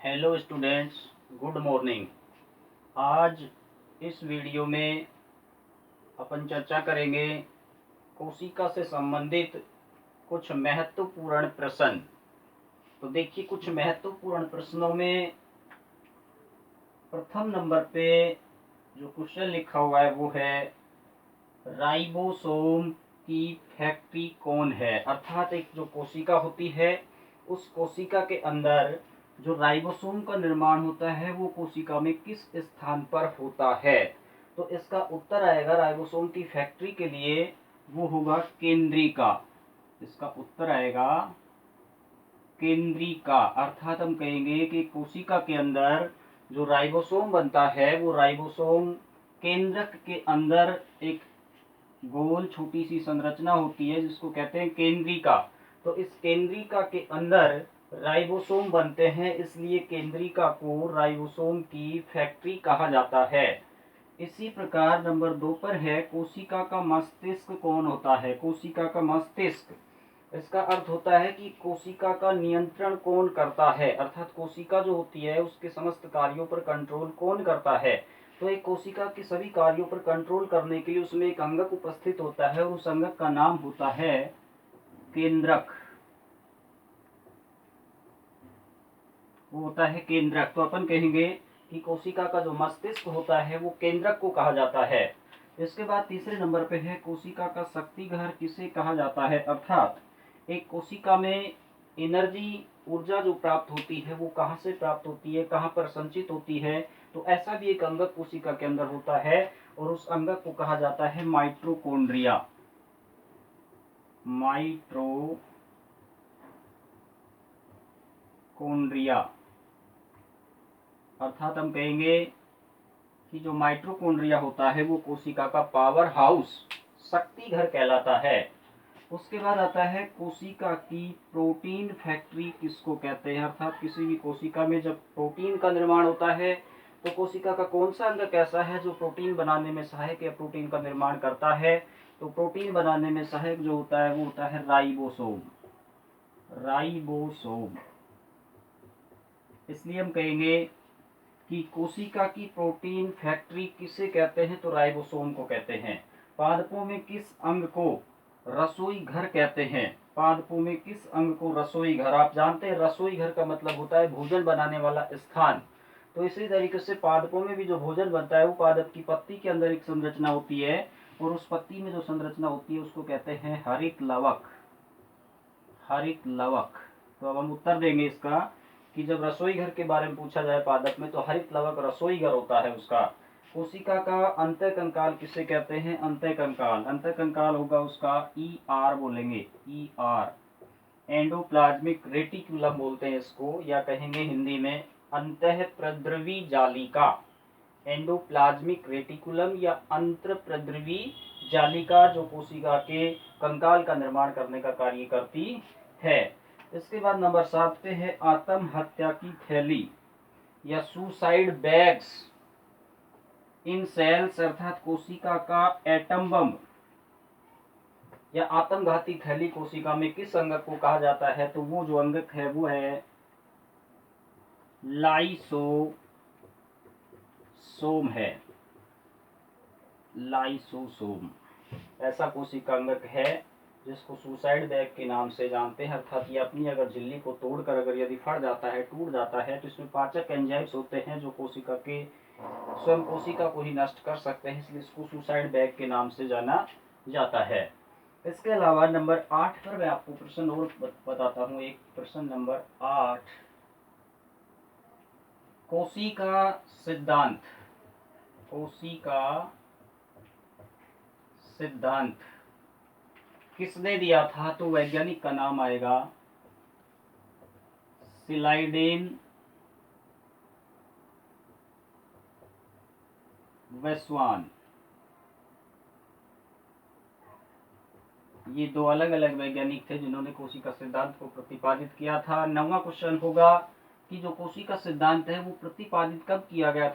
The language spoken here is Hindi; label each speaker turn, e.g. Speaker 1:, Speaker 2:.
Speaker 1: Hello students, good morning. आज इस वीडियो में अपन चर्चा करेंगे कोशिका से संबंधित कुछ महत्वपूर्ण प्रश्न। तो देखिए, कुछ महत्वपूर्ण प्रश्नों में प्रथम नंबर पे जो क्वेश्चन लिखा हुआ है वो है राइबोसोम की फैक्ट्री कौन है। अर्थात एक जो कोशिका होती है उस कोशिका के अंदर जो राइबोसोम का निर्माण होता है वो कोशिका में किस स्थान पर होता है। तो इसका उत्तर आएगा राइबोसोम की फैक्ट्री के लिए वो होगा केंद्रिका। इसका उत्तर आएगा केंद्रिका। अर्थात हम कहेंगे कि कोशिका के अंदर जो राइबोसोम बनता है वो राइबोसोम केंद्रक के अंदर एक गोल छोटी सी संरचना होती है जिसको कहते हैं केंद्रिका। तो इस केंद्रिका के अंदर राइबोसोम बनते हैं, इसलिए केंद्रिका को राइबोसोम की फैक्ट्री कहा जाता है। इसी प्रकार नंबर 2 पर है कोशिका का मस्तिष्क कौन होता है। कोशिका का मस्तिष्क, इसका अर्थ होता है कि कोशिका का नियंत्रण कौन करता है। अर्थात कोशिका जो होती है उसके समस्त कार्यों पर कंट्रोल कौन करता है। तो एक कोशिका के सभी कार्यों पर कंट्रोल करने के लिए उसमें एक अंगक उपस्थित होता है और उस अंगक का नाम होता है केंद्रक। वो होता है केंद्रक। तो अपन कहेंगे कि कोशिका का जो मस्तिष्क होता है वो केंद्रक को कहा जाता है। इसके बाद तीसरे नंबर पे है कोशिका का शक्ति घर किसे कहा जाता है। अर्थात एक कोशिका में एनर्जी, ऊर्जा जो प्राप्त होती है वो कहाँ से प्राप्त होती है, कहाँ पर संचित होती है। तो ऐसा भी एक अंगक कोशिका के अंदर होता है और उस अंगक को कहा जाता है माइटोकॉन्ड्रिया। माइटोकॉन्ड्रिया। अर्थात हम कहेंगे कि जो माइटोकॉन्ड्रिया होता है वो कोशिका का पावर हाउस, शक्ति घर कहलाता है। उसके बाद आता है कोशिका की प्रोटीन फैक्ट्री किसको कहते हैं। अर्थात किसी भी कोशिका में जब प्रोटीन का निर्माण होता है तो कोशिका का कौन सा अंग ऐसा है जो प्रोटीन बनाने में सहायक या प्रोटीन का निर्माण करता है। तो प्रोटीन बनाने में सहायक जो होता है वो होता है राइबोसोम। राइबोसोम। इसलिए हम कहेंगे कि कोशिका की प्रोटीन फैक्ट्री किसे कहते हैं, तो राइबोसोम को कहते हैं। पादपों में किस अंग को रसोई घर कहते हैं। पादपों में किस अंग को रसोई घर। आप जानते हैं रसोई घर का मतलब होता है भोजन बनाने वाला स्थान। तो इसी तरीके से पादपों में भी जो भोजन बनता है वो पादप की पत्ती के अंदर एक संरचना होती है और उस पत्ती में जो संरचना होती है उसको कहते हैं हरित लवक। हरित लवक। तो अब हम उत्तर देंगे इसका कि जब रसोई घर के बारे में पूछा जाए पादप में तो हरित लवक रसोई घर होता है उसका। कोशिका का अंतःकंकाल किसे कहते हैं। अंतःकंकाल, अंतःकंकाल होगा उसका ER बोलेंगे, ER। एंडोप्लाज्मिक रेटिकुलम बोलते हैं इसको, या कहेंगे हिंदी में अंतःप्रद्रवी जालिका। एंडोप्लाज्मिक रेटिकुलम या अंतःप्रद्रवी जालिका जो कोशिका के कंकाल का निर्माण करने का कार्य करती है। इसके बाद नंबर 7 पे है आत्महत्या की थैली या सुसाइड बैग्स इन सेल्स। अर्थात कोशिका का एटम बम या आत्मघाती थैली कोशिका में किस अंगक को कहा जाता है। तो वो जो अंगक है वो है लाइसोसोम है। लाइसोसोम ऐसा कोशिका अंगक है जिसको सुसाइड बैग के नाम से जानते हैं। अर्थात ये अपनी अगर झिल्ली को तोड़कर अगर यदि फट जाता है, टूट जाता है, तो इसमें पाचक एंजाइम्स होते हैं जो कोशिका के स्वयं कोशिका को ही नष्ट कर सकते हैं, इसलिए इसको सुसाइड बैग के नाम से जाना जाता है। इसके अलावा नंबर 8 पर मैं आपको प्रश्न और बताता हूँ। एक प्रश्न नंबर 8, कोशिका सिद्धांत। कोशिका सिद्धांत किसने दिया था। तो वैज्ञानिक का नाम आएगा सिलाइडेन वेस्वान। ये दो अलग अलग वैज्ञानिक थे जिन्होंने कोशिका सिद्धांत को प्रतिपादित किया था। 9वां क्वेश्चन होगा कि जो कोशिका सिद्धांत है वो प्रतिपादित कब किया गया